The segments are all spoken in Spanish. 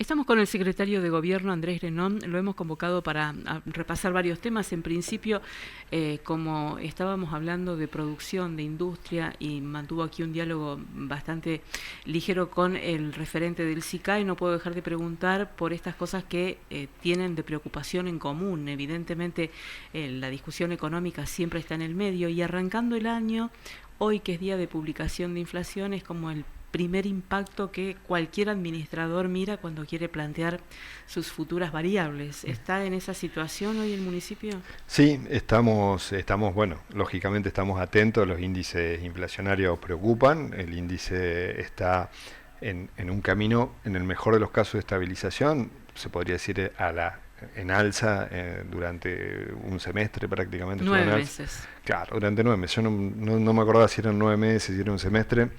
Estamos con el secretario de Gobierno, Andrés Grenón. Lo hemos convocado para repasar varios temas. En principio, como estábamos hablando de producción, de industria, y mantuvo aquí un diálogo bastante ligero con el referente del SICAE, no puedo dejar de preguntar por estas cosas que tienen de preocupación en común. Evidentemente, la discusión económica siempre está en el medio, y arrancando el año, hoy que es día de publicación de inflación, es como el primer impacto que cualquier administrador mira cuando quiere plantear sus futuras variables. ¿Está en esa situación hoy el municipio? Sí, bueno, lógicamente estamos atentos, los índices inflacionarios preocupan, el índice está en un camino, en el mejor de los casos, de estabilización, se podría decir en alza durante un semestre prácticamente. 9 meses. Claro, durante 9 meses. Yo no me acordaba si eran 9 meses, si era un semestre.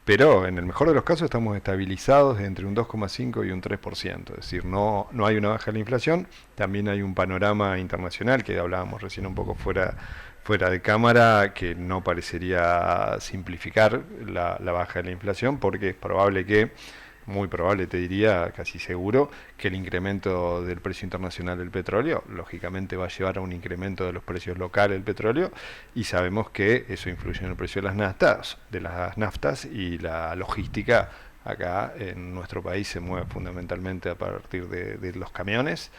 Pero en el mejor de los casos estamos estabilizados entre un 2,5 y un 3%. Es decir, no hay una baja de la inflación. También hay un panorama internacional que hablábamos recién un poco fuera de cámara, que no parecería simplificar la baja de la inflación, porque es probable muy probable, te diría, casi seguro, que el incremento del precio internacional del petróleo, lógicamente, va a llevar a un incremento de los precios locales del petróleo, y sabemos que eso influye en el precio de las naftas, y la logística acá en nuestro país se mueve fundamentalmente a partir de los camiones.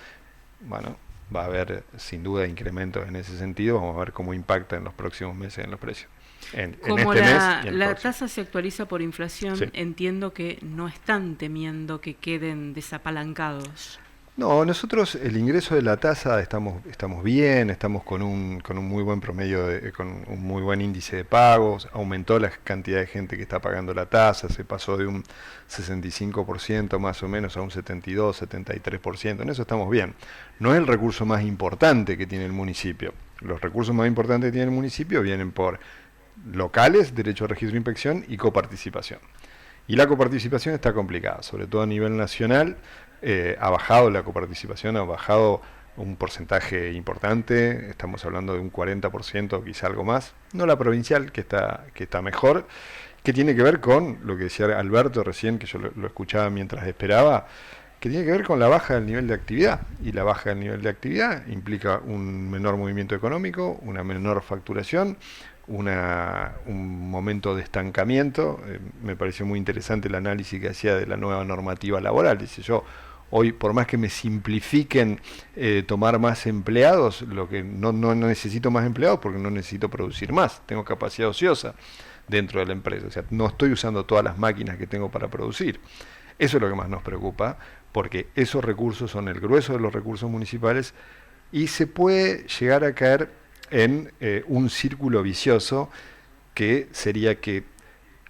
Bueno, va a haber sin duda incrementos en ese sentido. Vamos a ver cómo impacta en los próximos meses en los precios. En Como este mes y en el la próximo. tasa se actualiza por inflación, Sí. entiendo que no están temiendo que queden desapalancados. No, nosotros el ingreso de la tasa estamos bien, estamos con un muy buen promedio, con un muy buen índice de pagos. Aumentó la cantidad de gente que está pagando la tasa, se pasó de un 65% más o menos a un 72, 73%. En eso estamos bien. No es el recurso más importante que tiene el municipio. Los recursos más importantes que tiene el municipio vienen por locales, derecho a registro e inspección, y coparticipación. Y la coparticipación está complicada, sobre todo a nivel nacional. Ha bajado la coparticipación, ha bajado un porcentaje importante, estamos hablando de un 40%, quizá algo más. No la provincial, que está mejor, que tiene que ver con lo que decía Alberto recién, que yo lo escuchaba mientras esperaba, que tiene que ver con la baja del nivel de actividad. Y la baja del nivel de actividad implica un menor movimiento económico, una menor facturación, un momento de estancamiento. Me pareció muy interesante el análisis que hacía de la nueva normativa laboral. Dice, yo hoy, por más que me simplifiquen tomar más empleados, lo que no necesito más empleados, porque no necesito producir más, tengo capacidad ociosa dentro de la empresa. O sea, no estoy usando todas las máquinas que tengo para producir. Eso es lo que más nos preocupa, porque esos recursos son el grueso de los recursos municipales, y se puede llegar a caer en un círculo vicioso, que sería que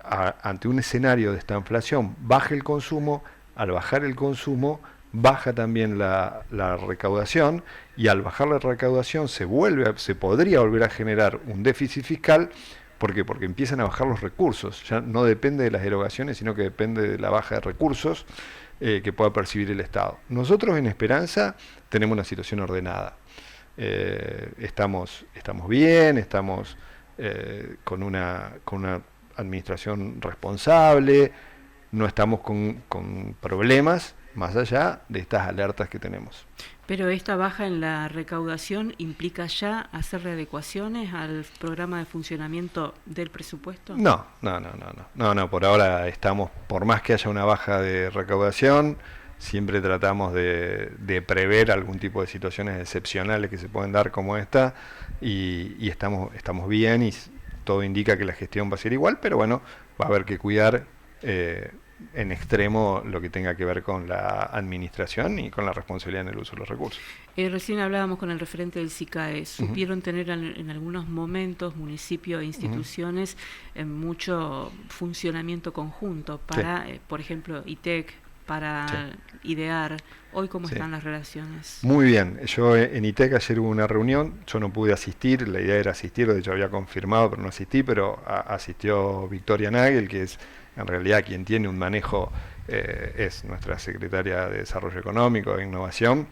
ante un escenario de esta inflación baje el consumo. Al bajar el consumo baja también la recaudación, y al bajar la recaudación se podría volver a generar un déficit fiscal. ¿Por qué? Porque empiezan a bajar los recursos. Ya no depende de las erogaciones, sino que depende de la baja de recursos que pueda percibir el Estado. Nosotros en Esperanza tenemos una situación ordenada. Estamos bien, estamos con una administración responsable, no estamos con problemas más allá de estas alertas que tenemos. Pero esta baja en la recaudación implica ya hacer readecuaciones al programa de funcionamiento del presupuesto. No, por ahora estamos, por más que haya una baja de recaudación, siempre tratamos de prever algún tipo de situaciones excepcionales que se pueden dar como esta, y estamos bien, y todo indica que la gestión va a ser igual, pero bueno, va a haber que cuidar en extremo lo que tenga que ver con la administración y con la responsabilidad en el uso de los recursos. Recién hablábamos con el referente del SICAE. ¿Supieron tener en algunos momentos, municipio e instituciones, mucho funcionamiento conjunto para, por ejemplo, ITEC, para IDEAR? ¿Hoy cómo están las relaciones? Muy bien. Yo en ITEC ayer hubo una reunión, yo no pude asistir, la idea era asistir, de hecho había confirmado, pero no asistí, pero asistió Victoria Nagel, que es en realidad quien tiene un manejo, es nuestra secretaria de Desarrollo Económico e Innovación,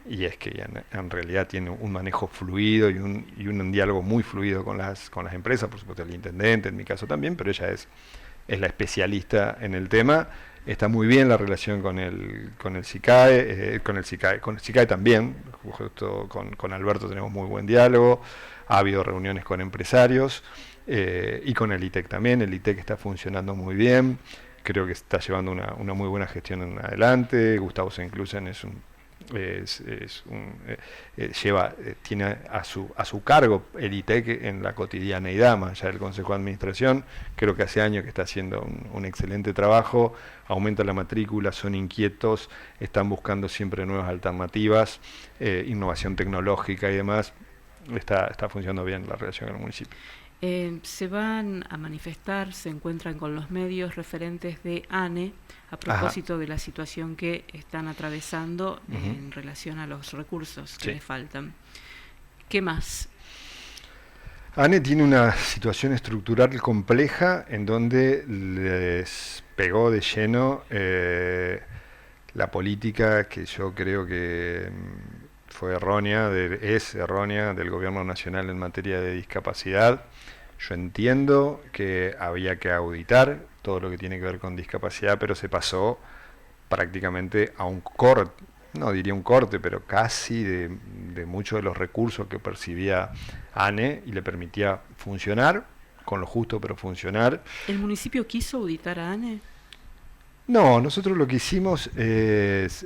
y es que en realidad tiene un manejo fluido y un diálogo muy fluido con las empresas, por supuesto el intendente en mi caso también, pero ella es la especialista en el tema. Está muy bien la relación con el SICAE, con el SICAE también, justo con Alberto tenemos muy buen diálogo, ha habido reuniones con empresarios y con el ITEC también. El ITEC está funcionando muy bien, creo que está llevando una muy buena gestión en adelante. Gustavo Senclusen tiene a su cargo el ITEC en la cotidianeidad, más allá del Consejo de Administración. Creo que hace años que está haciendo un excelente trabajo, aumenta la matrícula, son inquietos, están buscando siempre nuevas alternativas, innovación tecnológica y demás. Está funcionando bien la relación con el municipio. Se van a manifestar, se encuentran con los medios referentes de ANE a propósito de la situación que están atravesando en relación a los recursos que les faltan. ¿Qué más? ANE tiene una situación estructural compleja en donde les pegó de lleno la política que yo creo que fue errónea, es errónea del gobierno nacional en materia de discapacidad. Yo entiendo que había que auditar todo lo que tiene que ver con discapacidad, pero se pasó prácticamente a un corte, no diría un corte, pero casi de muchos de los recursos que percibía ANE y le permitía funcionar, con lo justo pero funcionar. ¿El municipio quiso auditar a ANE? No, nosotros lo que hicimos es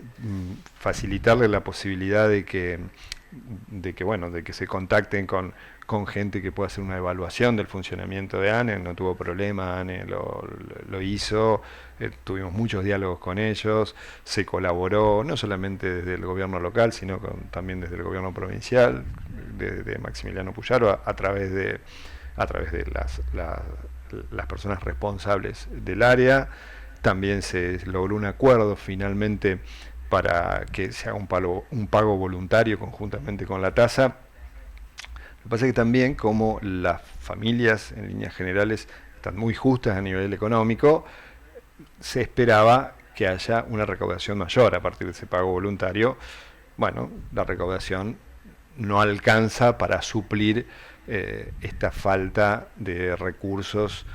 facilitarle la posibilidad de que se contacten con gente que pueda hacer una evaluación del funcionamiento de ANE. No tuvo problema, ANE lo hizo, tuvimos muchos diálogos con ellos, se colaboró no solamente desde el gobierno local, sino también desde el gobierno provincial, de Maximiliano Puyaro, a través de las personas responsables del área. También se logró un acuerdo finalmente para que se haga un pago voluntario conjuntamente con la tasa. Lo que pasa es que también, como las familias en líneas generales están muy justas a nivel económico, se esperaba que haya una recaudación mayor a partir de ese pago voluntario. Bueno, la recaudación no alcanza para suplir esta falta de recursos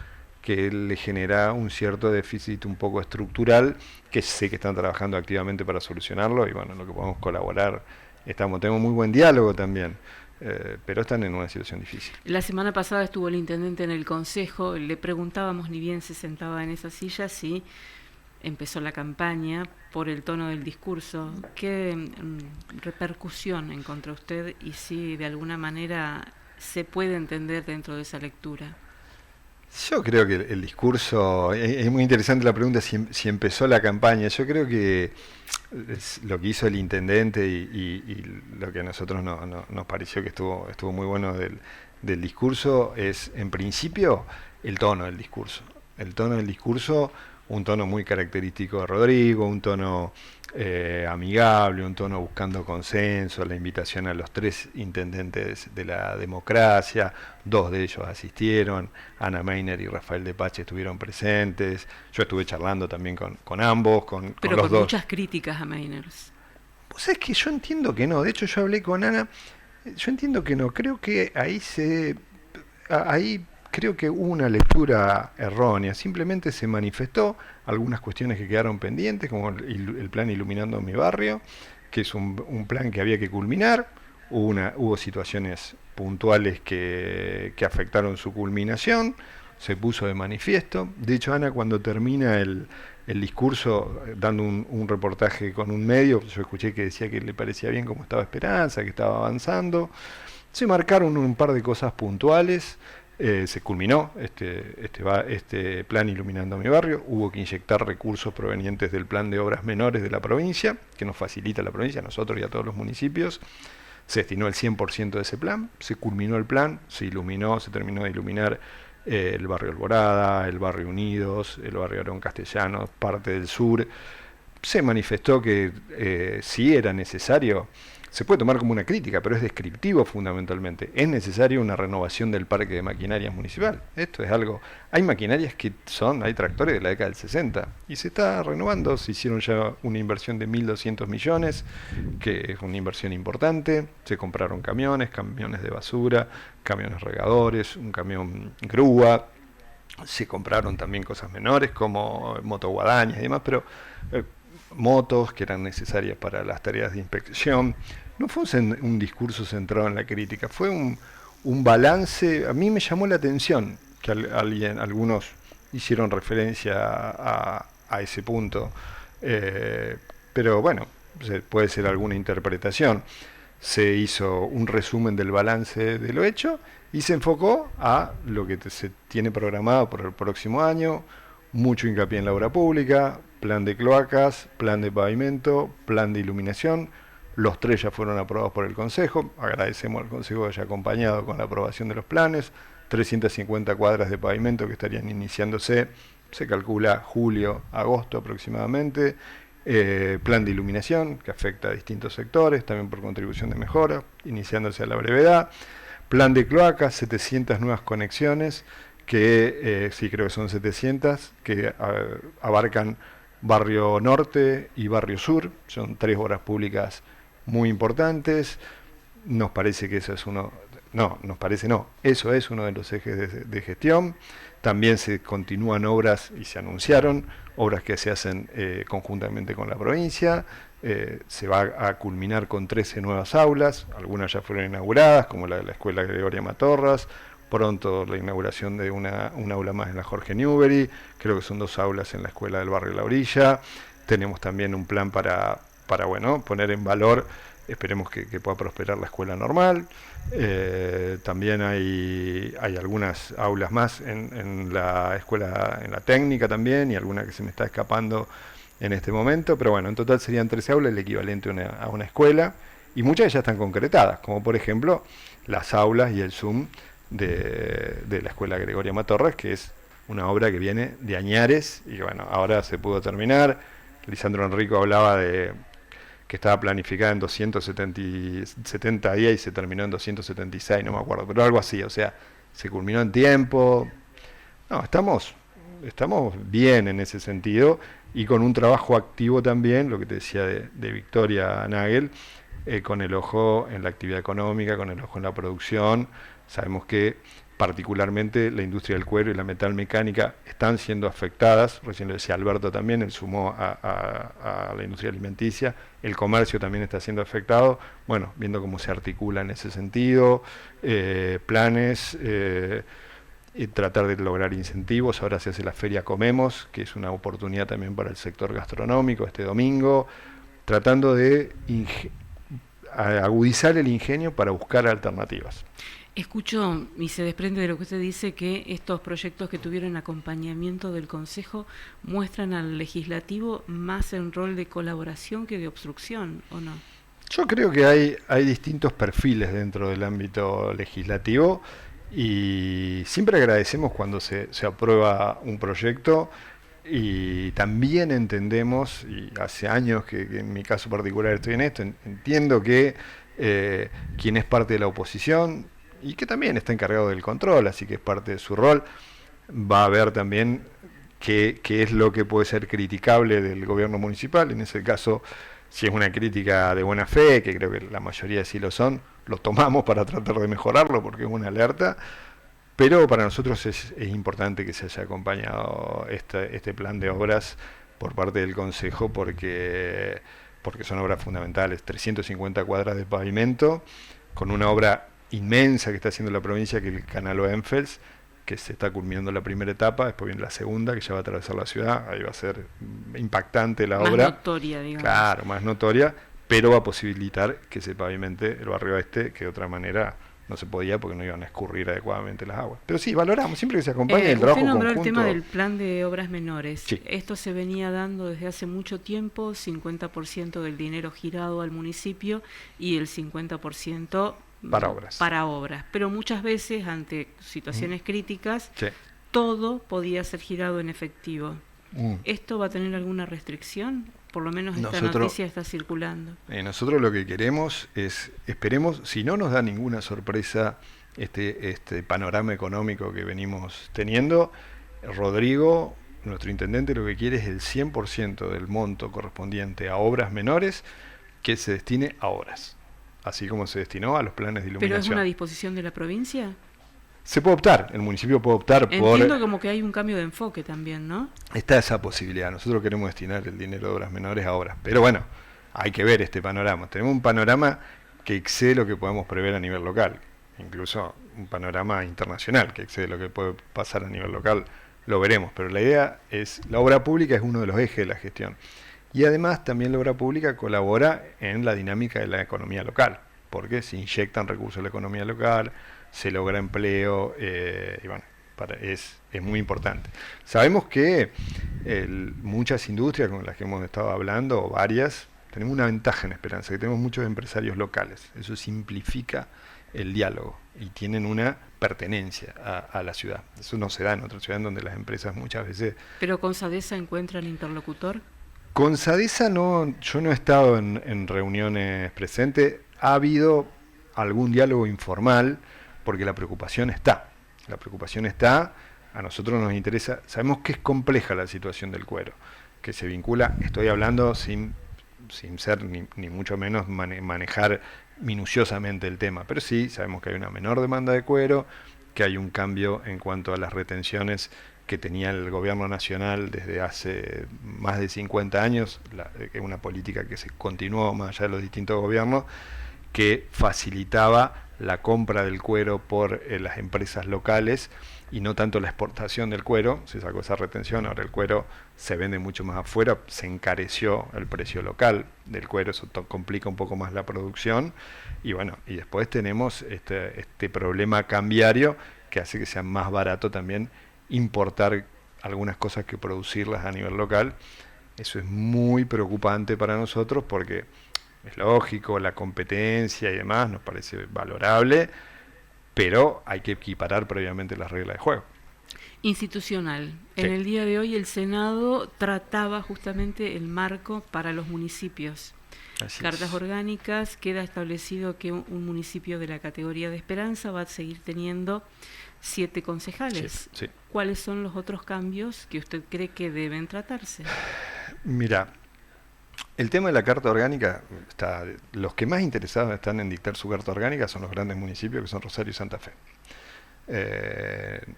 que le genera un cierto déficit un poco estructural, que sé que están trabajando activamente para solucionarlo, y bueno, en lo que podemos colaborar, tenemos muy buen diálogo también, pero están en una situación difícil. La semana pasada estuvo el intendente en el consejo, le preguntábamos, ni bien se sentaba en esa silla, si empezó la campaña por el tono del discurso. ¿Qué repercusión encontró usted y si de alguna manera se puede entender dentro de esa lectura? Yo creo que el discurso, es muy interesante la pregunta si empezó la campaña. Yo creo que lo que hizo el intendente y lo que a nosotros nos pareció que estuvo muy bueno del discurso es, en principio, el tono del discurso. El tono del discurso, un tono muy característico de Rodrigo, un tono amigable, un tono buscando consenso, la invitación a los 3 intendentes de la democracia, 2 de ellos asistieron, Ana Meiner y Rafael Depache estuvieron presentes, yo estuve charlando también con ambos, pero los con dos. Muchas críticas a Meiners. Pues es que yo entiendo que no, de hecho yo hablé con Ana, yo entiendo que no, creo que ahí creo que hubo una lectura errónea, simplemente se manifestó algunas cuestiones que quedaron pendientes, como el plan Iluminando mi Barrio, que es un plan que había que culminar, hubo situaciones puntuales que afectaron su culminación, se puso de manifiesto. De hecho, Ana, cuando termina el discurso, dando un reportaje con un medio, yo escuché que decía que le parecía bien cómo estaba Esperanza, que estaba avanzando, se marcaron un par de cosas puntuales. Se culminó este plan Iluminando mi Barrio, hubo que inyectar recursos provenientes del plan de obras menores de la provincia, que nos facilita la provincia, a nosotros y a todos los municipios. Se destinó el 100% de ese plan, se culminó el plan, se terminó de iluminar el barrio Alborada, el barrio Unidos, el barrio Arón Castellanos, parte del sur. Se manifestó que si era necesario, se puede tomar como una crítica, pero es descriptivo fundamentalmente. Es necesaria una renovación del parque de maquinarias municipal. Esto es algo... Hay maquinarias hay tractores de la década del 60 y se está renovando. Se hicieron ya una inversión de 1.200 millones, que es una inversión importante. Se compraron camiones de basura, camiones regadores, un camión grúa. Se compraron también cosas menores como motoguadañas y demás, pero eh, motos que eran necesarias para las tareas de inspección. No fue un discurso centrado en la crítica, fue un balance. A mí me llamó la atención que algunos hicieron referencia a ese punto, eh, pero bueno, puede ser alguna interpretación. Se hizo un resumen del balance de lo hecho y se enfocó a lo que se tiene programado por el próximo año, mucho hincapié en la obra pública, plan de cloacas, plan de pavimento, plan de iluminación. Los tres ya fueron aprobados por el Consejo. Agradecemos al Consejo que haya acompañado con la aprobación de los planes. 350 cuadras de pavimento que estarían iniciándose, se calcula julio, agosto aproximadamente. Plan de iluminación que afecta a distintos sectores, también por contribución de mejora, iniciándose a la brevedad. Plan de cloacas, 700 nuevas conexiones, que sí creo que son 700, que abarcan Barrio Norte y Barrio Sur. Son 3 obras públicas muy importantes. Nos parece que eso es uno, no, nos parece no, eso es uno de los ejes de gestión. También se continúan obras y se anunciaron obras que se hacen conjuntamente con la provincia. Se va a culminar con 13 nuevas aulas, algunas ya fueron inauguradas, como la de la Escuela Gregoria Matorras. Pronto la inauguración de una aula más en la Jorge Newbery, creo que son 2 aulas en la Escuela del Barrio La Orilla. Tenemos también un plan para bueno, poner en valor, esperemos que pueda prosperar la escuela normal. También hay algunas aulas más en la escuela, en la técnica también, y alguna que se me está escapando en este momento, pero bueno, en total serían 13 aulas, el equivalente a una escuela, y muchas ya están concretadas, como por ejemplo las aulas y el Zoom de la Escuela Gregoria Matorras, que es una obra que viene de añares, y bueno, ahora se pudo terminar. Lisandro Enrico hablaba de que estaba planificada en 270 días y se terminó en 276, no me acuerdo, pero algo así, o sea, se culminó en tiempo. No, estamos bien en ese sentido, y con un trabajo activo también, lo que te decía de Victoria Nagel, con el ojo en la actividad económica, con el ojo en la producción. Sabemos que particularmente la industria del cuero y la metalmecánica están siendo afectadas, recién lo decía Alberto también, él sumó a la industria alimenticia, el comercio también está siendo afectado, bueno, viendo cómo se articula en ese sentido, planes, y tratar de lograr incentivos. Ahora se hace la Feria Comemos, que es una oportunidad también para el sector gastronómico este domingo, tratando de agudizar el ingenio para buscar alternativas. Escucho y se desprende de lo que usted dice que estos proyectos que tuvieron acompañamiento del Consejo muestran al legislativo más en rol de colaboración que de obstrucción, ¿o no? Yo creo que hay distintos perfiles dentro del ámbito legislativo, y siempre agradecemos cuando se aprueba un proyecto, y también entendemos, y hace años que en mi caso particular estoy en esto, entiendo que quien es parte de la oposición y que también está encargado del control, así que es parte de su rol, va a ver también qué es lo que puede ser criticable del gobierno municipal. En ese caso, si es una crítica de buena fe, que creo que la mayoría sí lo son, lo tomamos para tratar de mejorarlo porque es una alerta, pero para nosotros es importante que se haya acompañado este plan de obras por parte del Consejo, porque son obras fundamentales. 350 cuadras de pavimento, con una obra inmensa que está haciendo la provincia, que es el Canal Oenfels, que se está culminando la primera etapa, después viene la segunda, que ya va a atravesar la ciudad, ahí va a ser impactante la obra. Más notoria, digamos. Claro, más notoria, pero va a posibilitar que se pavimente el barrio este, que de otra manera no se podía porque no iban a escurrir adecuadamente las aguas. Pero sí, valoramos, siempre que se acompañe el trabajo conjunto. Usted nombró conjunto. el tema del plan de obras menores. Sí. Esto se venía dando desde hace mucho tiempo, 50% del dinero girado al municipio y el 50% para obras. Pero muchas veces, ante situaciones críticas, sí, todo podía ser girado en efectivo. ¿Esto va a tener alguna restricción? Por lo menos esta noticia está circulando. Nosotros lo que queremos es, esperemos, si no nos da ninguna sorpresa este panorama económico que venimos teniendo, Rodrigo, nuestro intendente, lo que quiere es el 100% del monto correspondiente a obras menores que se destine a obras, así como se destinó a los planes de iluminación. ¿Pero es una disposición de la provincia? Se puede optar, el municipio puede optar por... Entiendo como que hay un cambio de enfoque también, ¿no? Está esa posibilidad. Nosotros queremos destinar el dinero de obras menores a obras. Pero bueno, hay que ver este panorama. Tenemos un panorama que excede lo que podemos prever a nivel local. Incluso un panorama internacional que excede lo que puede pasar a nivel local. Lo veremos. Pero la idea es, la obra pública es uno de los ejes de la gestión. Y además también la obra pública colabora en la dinámica de la economía local. Porque se inyectan recursos a la economía local, se logra empleo, y bueno, es muy importante. Sabemos que muchas industrias con las que hemos estado hablando, o varias, tenemos una ventaja en Esperanza, que tenemos muchos empresarios locales. Eso simplifica el diálogo y tienen una pertenencia a la ciudad. Eso no se da en otra ciudad en donde las empresas muchas veces... ¿Pero con SADESA encuentran interlocutor? Con SADESA no, yo no he estado en reuniones presentes. Ha habido algún diálogo informal, porque la preocupación está. La preocupación está, a nosotros nos interesa, sabemos que es compleja la situación del cuero, que se vincula, estoy hablando sin ser ni mucho menos manejar minuciosamente el tema, pero sí sabemos que hay una menor demanda de cuero, que hay un cambio en cuanto a las retenciones que tenía el gobierno nacional desde hace más de 50 años, que es una política que se continuó más allá de los distintos gobiernos, que facilitaba la compra del cuero por las empresas locales y no tanto la exportación del cuero. Se sacó esa retención, ahora el cuero se vende mucho más afuera, se encareció el precio local del cuero, eso complica un poco más la producción, y bueno, y después tenemos este problema cambiario que hace que sea más barato también importar algunas cosas que producirlas a nivel local. Eso es muy preocupante para nosotros porque es lógico, la competencia y demás nos parece valorable, pero hay que equiparar previamente las reglas de juego. Institucional. Sí. En el día de hoy el Senado trataba justamente el marco para los municipios. Así Cartas es. orgánicas, queda establecido que un municipio de la categoría de Esperanza va a seguir teniendo 7 concejales. Sí. ¿Cuáles son los otros cambios que usted cree que deben tratarse? Mira, el tema de la carta orgánica, los que más interesados están en dictar su carta orgánica son los grandes municipios, que son Rosario y Santa Fe.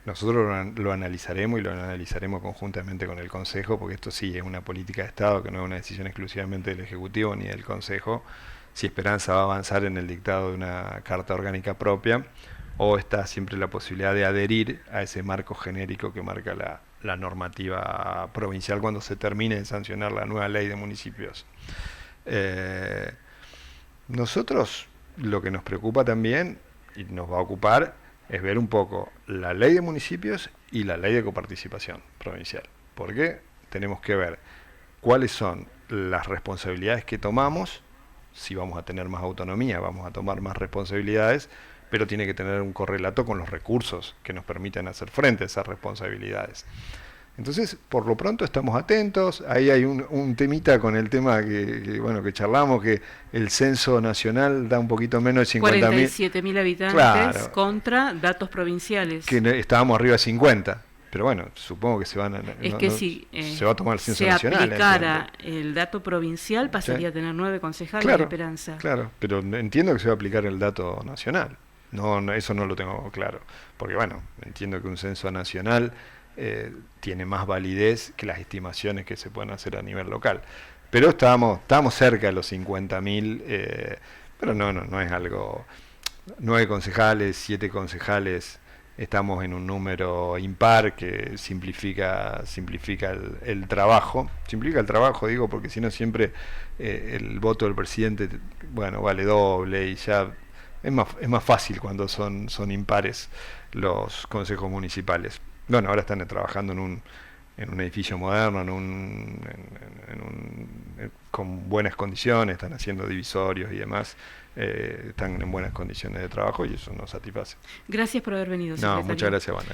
Nosotros lo analizaremos y lo analizaremos conjuntamente con el Consejo, porque esto sí es una política de Estado, que no es una decisión exclusivamente del Ejecutivo ni del Consejo, si Esperanza va a avanzar en el dictado de una carta orgánica propia, o está siempre la posibilidad de adherir a ese marco genérico que marca la normativa provincial cuando se termine de sancionar la nueva ley de municipios. Nosotros lo que nos preocupa también, y nos va a ocupar, es ver un poco la ley de municipios y la ley de coparticipación provincial. Porque tenemos que ver cuáles son las responsabilidades que tomamos, si vamos a tener más autonomía, vamos a tomar más responsabilidades, pero tiene que tener un correlato con los recursos que nos permitan hacer frente a esas responsabilidades. Entonces, por lo pronto estamos atentos. Ahí hay un temita con el tema que charlamos, que el censo nacional da un poquito menos de 50.000. 47.000 habitantes, claro, contra datos provinciales. Que estábamos arriba de 50. Pero bueno, supongo que se van a... se va a tomar el censo se nacional. Se aplicara el dato provincial, pasaría a tener 9 concejales de Esperanza. Claro, pero entiendo que se va a aplicar el dato nacional. No, eso no lo tengo claro. Porque bueno, entiendo que un censo nacional tiene más validez que las estimaciones que se pueden hacer a nivel local. Pero estábamos cerca de los 50.000, pero no es algo... 9 concejales, 7 concejales, estamos en un número impar que simplifica el trabajo. Simplifica el trabajo, digo, porque si no siempre el voto del presidente, vale doble y ya es más fácil cuando son impares los consejos municipales. Bueno, ahora están trabajando en un edificio moderno, con buenas condiciones, están haciendo divisorios y demás, están en buenas condiciones de trabajo y eso nos satisface. Gracias por haber venido, secretario. No, muchas gracias, Wanda.